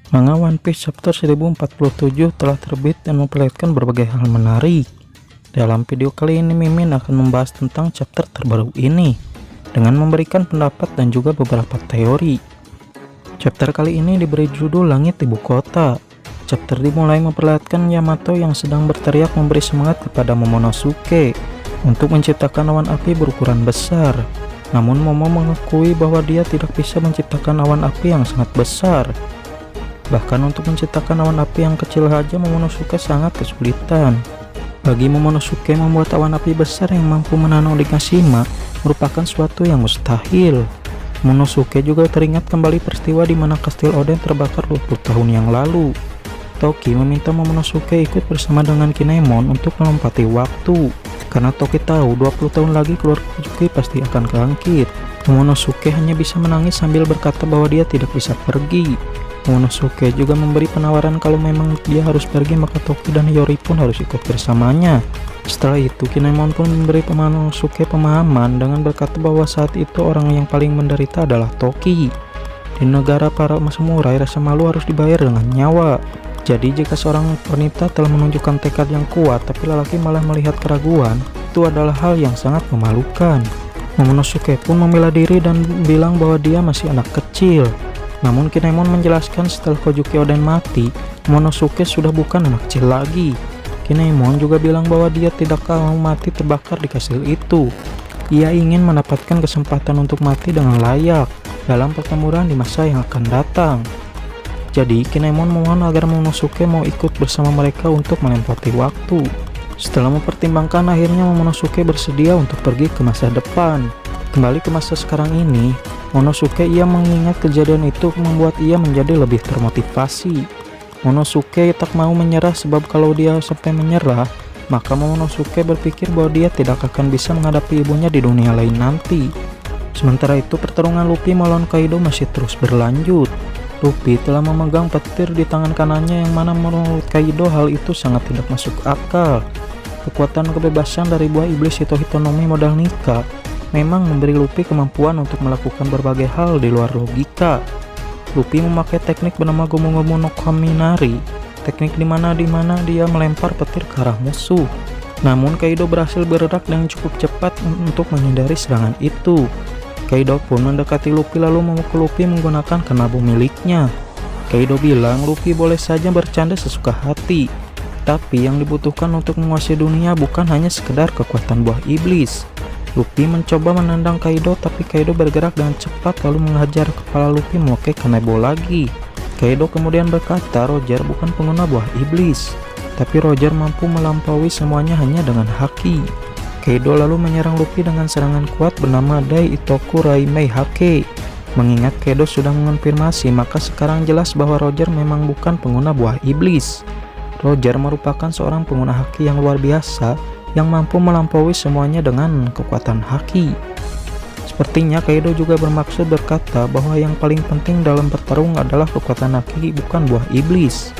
Manga One Piece chapter 1047 telah terbit dan memperlihatkan berbagai hal menarik. Dalam video kali ini Mimin akan membahas tentang chapter terbaru ini dengan memberikan pendapat dan juga beberapa teori. Chapter kali ini diberi judul Langit Ibu Kota. Chapter dimulai memperlihatkan Yamato yang sedang berteriak memberi semangat kepada Momonosuke untuk menciptakan awan api berukuran besar. Namun Momo mengakui bahwa dia tidak bisa menciptakan awan api yang sangat besar. Bahkan untuk menciptakan awan api yang kecil saja Momonosuke sangat kesulitan. Bagi Momonosuke, membuat awan api besar yang mampu menahan Onigashima merupakan suatu yang mustahil. Momonosuke juga teringat kembali peristiwa di mana kastil Oden terbakar 20 tahun yang lalu. Toki meminta Momonosuke ikut bersama dengan Kinemon untuk melompati waktu. Karena Toki tahu 20 tahun lagi keluarga Kozuki pasti akan bangkit. Momonosuke hanya bisa menangis sambil berkata bahwa dia tidak bisa pergi. Momonosuke juga memberi penawaran kalau memang dia harus pergi maka Toki dan Yori pun harus ikut bersamanya. Setelah itu Kinemon pun memberi Momonosuke pemahaman dengan berkata bahwa saat itu orang yang paling menderita adalah Toki. Di negara para samurai rasa malu harus dibayar dengan nyawa. Jadi jika seorang wanita telah menunjukkan tekad yang kuat tapi lelaki malah melihat keraguan, itu adalah hal yang sangat memalukan. Momonosuke pun membela diri dan bilang bahwa dia masih anak kecil. Namun Kinemon menjelaskan setelah Kozuki Oden mati, Momonosuke sudah bukan anak kecil lagi. Kinemon juga bilang bahwa dia tidak mau mati terbakar di kastil itu. Ia ingin mendapatkan kesempatan untuk mati dengan layak dalam pertempuran di masa yang akan datang. Jadi Kinemon memohon agar Momonosuke mau ikut bersama mereka untuk melewati waktu. Setelah mempertimbangkan, akhirnya Momonosuke bersedia untuk pergi ke masa depan. Kembali ke masa sekarang ini, Momonosuke ia mengingat kejadian itu membuat ia menjadi lebih termotivasi. Momonosuke tak mau menyerah sebab kalau dia sampai menyerah, maka Momonosuke berpikir bahwa dia tidak akan bisa menghadapi ibunya di dunia lain nanti. Sementara itu pertarungan Luffy melawan Kaido masih terus berlanjut. Luffy telah memegang petir di tangan kanannya yang mana menurut Kaido hal itu sangat tidak masuk akal. Kekuatan kebebasan dari buah iblis Hito Hitonomi modal Nika memang memberi Luffy kemampuan untuk melakukan berbagai hal di luar logika. Luffy memakai teknik bernama Gomu Gomu no Kaminari, teknik dimana dia melempar petir ke arah musuh. Namun Kaido berhasil bergerak dengan cukup cepat untuk menghindari serangan itu. Kaido pun mendekati Luffy lalu memukul Luffy menggunakan kanabu miliknya. Kaido bilang Luffy boleh saja bercanda sesuka hati, tapi yang dibutuhkan untuk menguasai dunia bukan hanya sekedar kekuatan buah iblis. Luffy mencoba menendang Kaido tapi Kaido bergerak dengan cepat lalu menghajar kepala Luffy memakai kanebo lagi. Kaido kemudian berkata Roger bukan pengguna buah iblis, tapi Roger mampu melampaui semuanya hanya dengan haki. Kaido lalu menyerang Luffy dengan serangan kuat bernama Dai Itoku Raimei Hake. Mengingat Kaido sudah mengonfirmasi, maka sekarang jelas bahwa Roger memang bukan pengguna buah iblis. Roger merupakan seorang pengguna haki yang luar biasa yang mampu melampaui semuanya dengan kekuatan haki. Sepertinya Kaido juga bermaksud berkata bahwa yang paling penting dalam bertarung adalah kekuatan haki bukan buah iblis.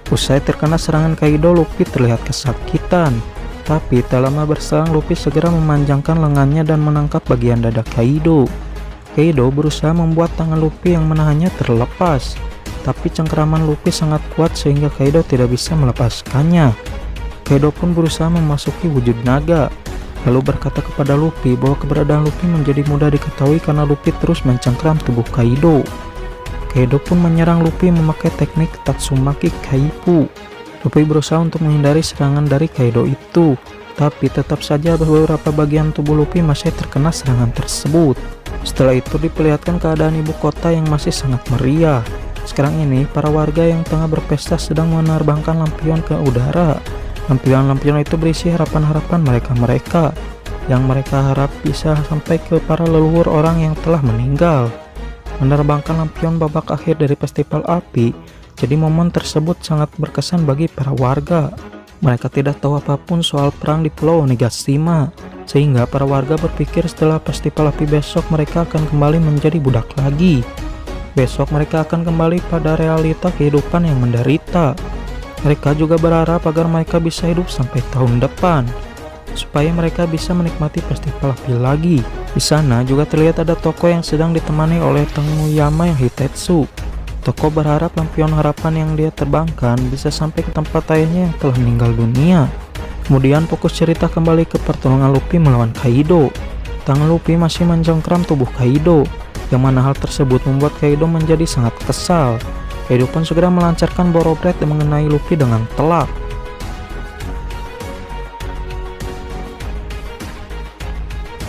Usai terkena serangan Kaido, Luffy terlihat kesakitan. Tapi tak lama berselang Luffy segera memanjangkan lengannya dan menangkap bagian dada Kaido. Kaido berusaha membuat tangan Luffy yang menahannya terlepas. Tapi cengkeraman Luffy sangat kuat sehingga Kaido tidak bisa melepaskannya. Kaido pun berusaha memasuki wujud naga. Lalu berkata kepada Luffy bahwa keberadaan Luffy menjadi mudah diketahui karena Luffy terus mencengkeram tubuh Kaido. Kaido pun menyerang Luffy memakai teknik Tatsumaki Kaipu. Luffy berusaha untuk menghindari serangan dari Kaido itu, tapi tetap saja beberapa bagian tubuh Luffy masih terkena serangan tersebut. Setelah itu diperlihatkan keadaan ibu kota yang masih sangat meriah. Sekarang ini para warga yang tengah berpesta sedang menerbangkan lampion ke udara. Lampion-lampion itu berisi harapan-harapan mereka yang mereka harap bisa sampai ke para leluhur orang yang telah meninggal. Menerbangkan lampion babak akhir dari festival api, jadi momen tersebut sangat berkesan bagi para warga. Mereka tidak tahu apapun soal perang di Pulau Onigashima, sehingga para warga berpikir setelah festival api besok mereka akan kembali menjadi budak lagi. Besok mereka akan kembali pada realita kehidupan yang menderita. Mereka juga berharap agar mereka bisa hidup sampai tahun depan, supaya mereka bisa menikmati festival api lagi. Di sana juga terlihat ada Toko yang sedang ditemani oleh Tenguyama yang Hitetsu. Toko berharap lampion harapan yang dia terbangkan bisa sampai ke tempat ayahnya yang telah meninggal dunia. Kemudian fokus cerita kembali ke pertolongan Luffy melawan Kaido. Tangan Luffy masih mencengkram tubuh Kaido, yang mana hal tersebut membuat Kaido menjadi sangat kesal. Kaido pun segera melancarkan Borobret yang mengenai Luffy dengan telak.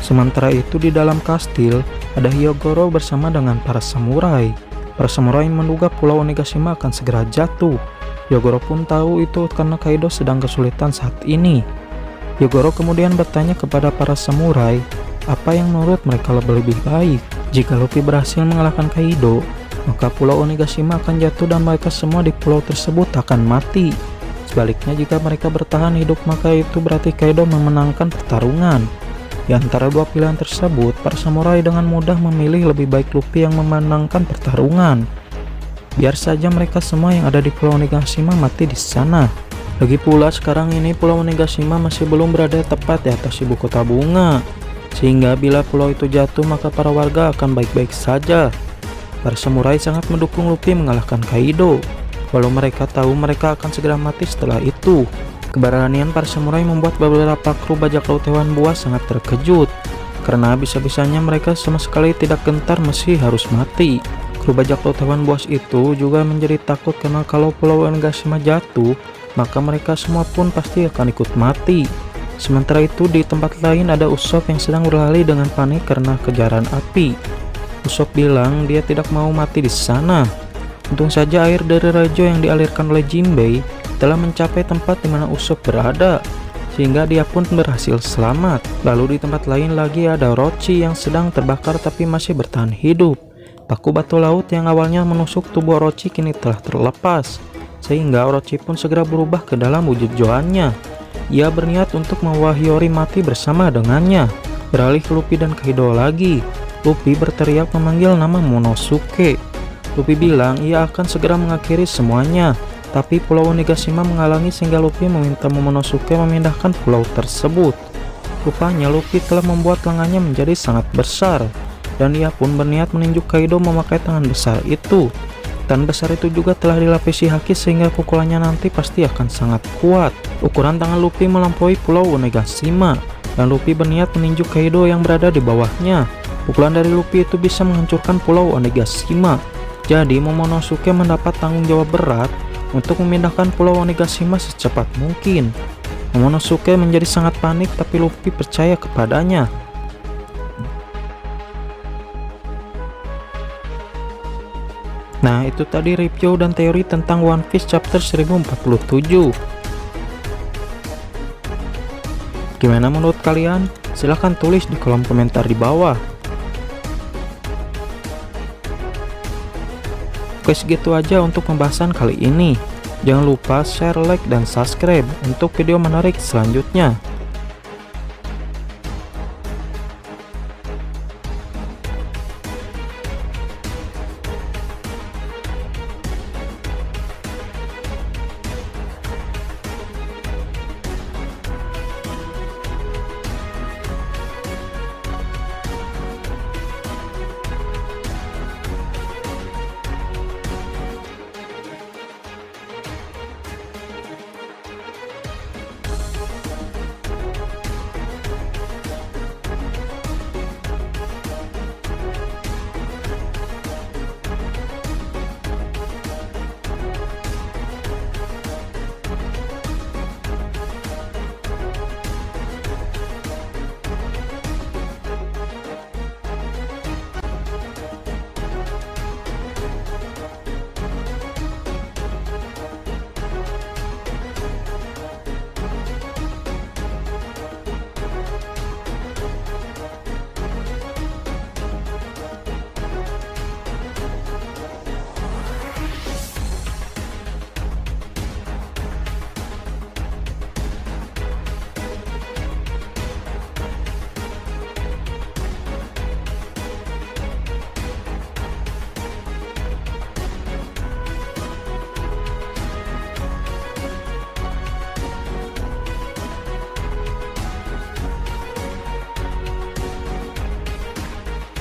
Sementara itu di dalam kastil, ada Hyogoro bersama dengan para samurai. Para samurai menduga Pulau Onigashima akan segera jatuh. Hyogoro pun tahu itu karena Kaido sedang kesulitan saat ini. Hyogoro kemudian bertanya kepada para samurai, apa yang menurut mereka lebih baik. Jika Luffy berhasil mengalahkan Kaido, maka Pulau Onigashima akan jatuh dan mereka semua di pulau tersebut akan mati. Sebaliknya jika mereka bertahan hidup, maka itu berarti Kaido memenangkan pertarungan. Di antara dua pilihan tersebut, para samurai dengan mudah memilih lebih baik Luffy yang memenangkan pertarungan. Biar saja mereka semua yang ada di Pulau Onigashima mati di sana. Lagi pula sekarang ini Pulau Onigashima masih belum berada tepat di atas ibu kota bunga, sehingga bila pulau itu jatuh maka para warga akan baik-baik saja. Para samurai sangat mendukung Luffy mengalahkan Kaido, walau mereka tahu mereka akan segera mati setelah itu. Keberanian para samurai membuat beberapa kru bajak laut hewan buas sangat terkejut, karena bisa-bisanya mereka sama sekali tidak gentar meski harus mati. Kru bajak laut hewan buas itu juga menjadi takut karena kalau Pulau Onigashima jatuh, maka mereka semua pun pasti akan ikut mati. Sementara itu di tempat lain ada Usopp yang sedang berlari dengan panik karena kejaran api. Usopp bilang dia tidak mau mati di sana. Untung saja air dari Rajo yang dialirkan oleh Jinbei telah mencapai tempat di mana Usopp berada, sehingga dia pun berhasil selamat. Lalu di tempat lain lagi ada Orochi yang sedang terbakar tapi masih bertahan hidup. Paku batu laut yang awalnya menusuk tubuh Orochi kini telah terlepas, sehingga Orochi pun segera berubah ke dalam wujud Zoannya. Ia berniat untuk membawa Hiyori mati bersama dengannya. Beralih ke Luffy dan Kaido lagi, Luffy berteriak memanggil nama Momonosuke. Luffy bilang ia akan segera mengakhiri semuanya, tapi Pulau Onigashima menghalangi sehingga Luffy meminta Momonosuke memindahkan pulau tersebut. Rupanya Luffy telah membuat lengannya menjadi sangat besar, dan ia pun berniat menunjuk Kaido memakai tangan besar itu. Tangan besar itu juga telah dilapisi haki sehingga pukulannya nanti pasti akan sangat kuat. Ukuran tangan Luffy melampaui Pulau Onigashima, dan Luffy berniat menunjuk Kaido yang berada di bawahnya. Pukulan dari Luffy itu bisa menghancurkan Pulau Onigashima. Jadi Momonosuke mendapat tanggung jawab berat untuk memindahkan Pulau Onigashima secepat mungkin. Momonosuke menjadi sangat panik tapi Luffy percaya kepadanya. Nah, itu tadi review dan teori tentang One Piece chapter 1047. Gimana menurut kalian? Silahkan tulis di kolom komentar di bawah. Oke, segitu aja untuk pembahasan kali ini. Jangan lupa share, like, dan subscribe untuk video menarik selanjutnya.